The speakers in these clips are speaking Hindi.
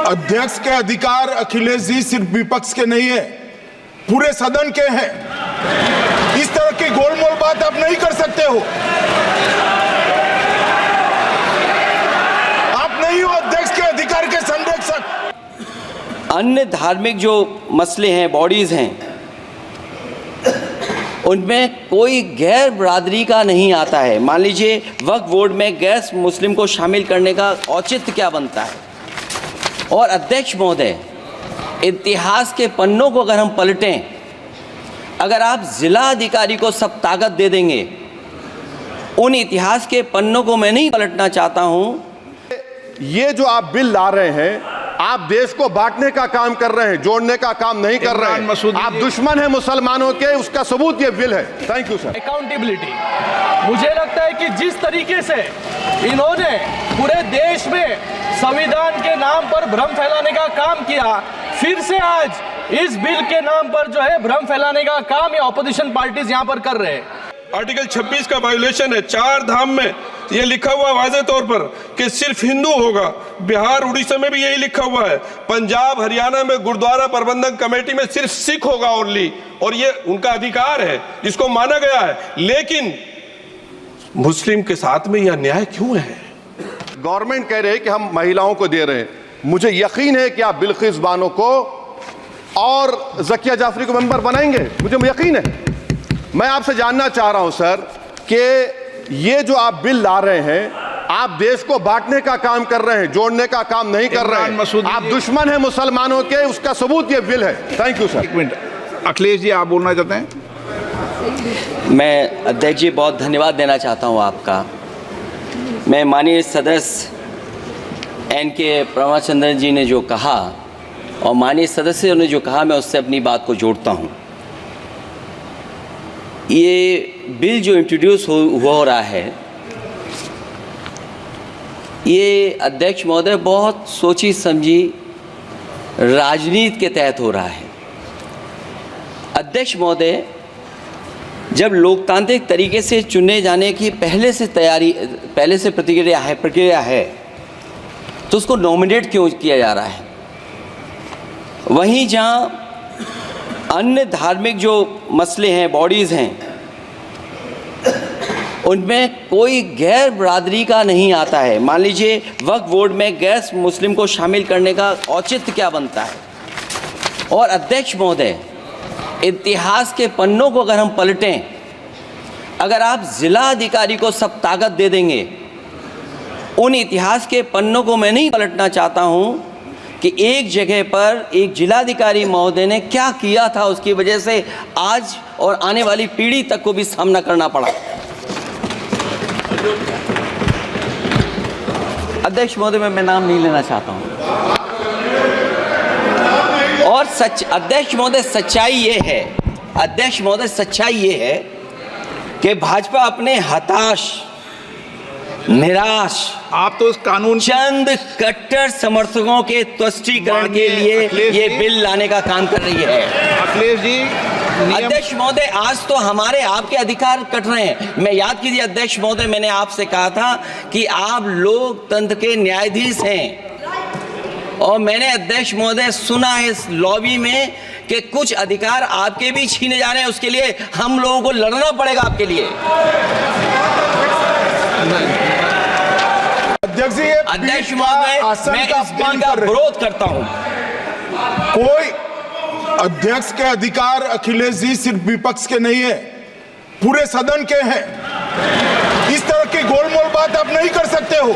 अध्यक्ष के अधिकार अखिलेश जी सिर्फ विपक्ष के नहीं है, पूरे सदन के हैं। इस तरह की गोलमोल बात आप नहीं कर सकते हो। आप नहीं हो अध्यक्ष के अधिकार के संरक्षक। अन्य धार्मिक जो मसले हैं, बॉडीज हैं, उनमें कोई गैर बरादरी का नहीं आता है। मान लीजिए वक्फ बोर्ड में गैर मुस्लिम को शामिल करने का औचित्य क्या बनता है। और अध्यक्ष महोदय, इतिहास के पन्नों को अगर हम पलटें, अगर आप जिला अधिकारी को सब ताकत दे देंगे, उन इतिहास के पन्नों को मैं नहीं पलटना चाहता हूं। ये जो आप बिल ला रहे हैं, आप देश को बांटने का काम कर रहे हैं, जोड़ने का काम नहीं कर रहे हैं। आप दुश्मन हैं मुसलमानों के, उसका सबूत ये बिल है। Thank you sir. अकाउंटेबिलिटी, मुझे लगता है कि जिस तरीके से इन्होंने पूरे देश में संविधान के नाम पर भ्रम फैलाने का काम किया, फिर से आज इस बिल के नाम पर जो है भ्रम फैलाने का काम ये ऑपोजिशन पार्टीज यहाँ पर कर रहे हैं। आर्टिकल 26 का वायोलेशन है। 4 धाम में ये लिखा हुआ वाज़े तौर पर कि सिर्फ हिंदू होगा। बिहार उड़ीसा में भी यही लिखा हुआ है। पंजाब हरियाणा में गुरुद्वारा प्रबंधक कमेटी में सिर्फ सिख होगा ओनली, और ये उनका अधिकार है जिसको माना गया है। लेकिन मुस्लिम के साथ में यह अन्याय क्यों है? गवर्नमेंट कह रहे हैं कि हम महिलाओं को दे रहे हैं। मुझे यकीन है कि आप बिल्किस बानो को और ज़किया जाफरी को मेंबर बनाएंगे, मुझे यकीन है। मैं आपसे जानना चाह रहा हूं सर कि ये जो आप बिल ला रहे हैं, आप देश को बांटने का काम कर रहे हैं, जोड़ने का काम नहीं कर रहे हैं। आप दुश्मन हैं मुसलमानों के, उसका सबूत ये बिल है। Thank you sir. एक मिनट, अखिलेश जी आप बोलना चाहते हैं? मैं अध्यक्ष जी बहुत धन्यवाद देना चाहता हूं आपका। मैं माननीय सदस्य एन.के. प्रमाचंद्रन जी ने जो कहा और माननीय सदस्यों ने जो कहा, मैं उससे अपनी बात को जोड़ता हूं। ये बिल जो इंट्रोड्यूस हो रहा है, ये अध्यक्ष महोदय बहुत सोची समझी राजनीति के तहत हो रहा है। अध्यक्ष महोदय, जब लोकतांत्रिक तरीके से चुने जाने की पहले से प्रक्रिया है, तो उसको नॉमिनेट क्यों किया जा रहा है? वहीं जहां अन्य धार्मिक जो मसले हैं, बॉडीज़ हैं, उनमें कोई गैर बरादरी का नहीं आता है। मान लीजिए वक्फ बोर्ड में गैर मुस्लिम को शामिल करने का औचित्य क्या बनता है। और अध्यक्ष महोदय, इतिहास के पन्नों को अगर हम पलटें, अगर आप जिला अधिकारी को सब ताकत दे देंगे, उन इतिहास के पन्नों को मैं नहीं पलटना चाहता हूं कि एक जगह पर एक जिलाधिकारी महोदय ने क्या किया था, उसकी वजह से आज और आने वाली पीढ़ी तक को भी सामना करना पड़ा। अध्यक्ष महोदय, मैं नाम नहीं लेना चाहता हूं। और अध्यक्ष महोदय, सच्चाई ये है कि भाजपा अपने हताश, निराश, आप तो इस कानून चंद कट्टर समर्थकों के तुष्टीकरण के लिए ये बिल लाने का काम कर रही है। अखिलेश जी, अध्यक्ष महोदय, आज तो हमारे आपके अधिकार कट रहे हैं। मैं याद कीजिए अध्यक्ष महोदय, मैंने आपसे कहा था कि आप लोकतंत्र के न्यायाधीश हैं, और मैंने अध्यक्ष महोदय सुना है इस लॉबी में कि कुछ अधिकार आपके भी छीने जा रहे हैं। उसके लिए हम लोगों को लड़ना पड़ेगा आपके लिए। अध्यक्ष महोदय, मैं इस बिल का विरोध करता हूं। कोई अध्यक्ष के अधिकार अखिलेश जी सिर्फ विपक्ष के नहीं है, पूरे सदन के हैं। इस तरह की गोलमोल बात आप नहीं कर सकते हो।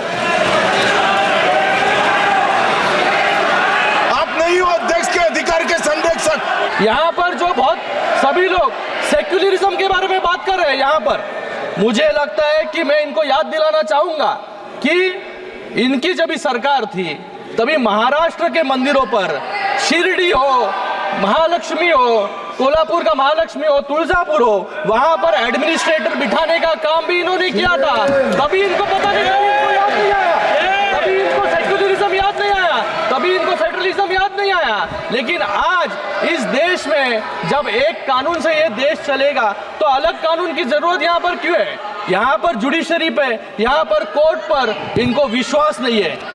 आप नहीं हो अध्यक्ष के अधिकार के संरक्षक। यहाँ पर जो बहुत सभी लोग सेक्युलरिज्म के बारे में बात कर रहे हैं, यहाँ पर मुझे लगता है कि मैं इनको याद दिलाना चाहूंगा कि इनकी जब भी सरकार थी, तभी महाराष्ट्र के मंदिरों पर शिरडी हो, महालक्ष्मी हो, कोल्हापुर का महालक्ष्मी हो, तुळजापुर हो, वहां पर एडमिनिस्ट्रेटर बिठाने का काम भी इन्होंने किया था। तभी इनको पता नहीं, इनको याद नहीं आया, तभी इनको सेक्युलरिज्म याद नहीं आया, तभी इनको फेडरलिज्म याद नहीं आया। लेकिन आज इस देश में जब एक कानून से ये देश चलेगा, तो अलग कानून की जरूरत यहाँ पर क्यों है? यहाँ पर जुडिशरी पे, यहाँ पर कोर्ट पर इनको विश्वास नहीं है।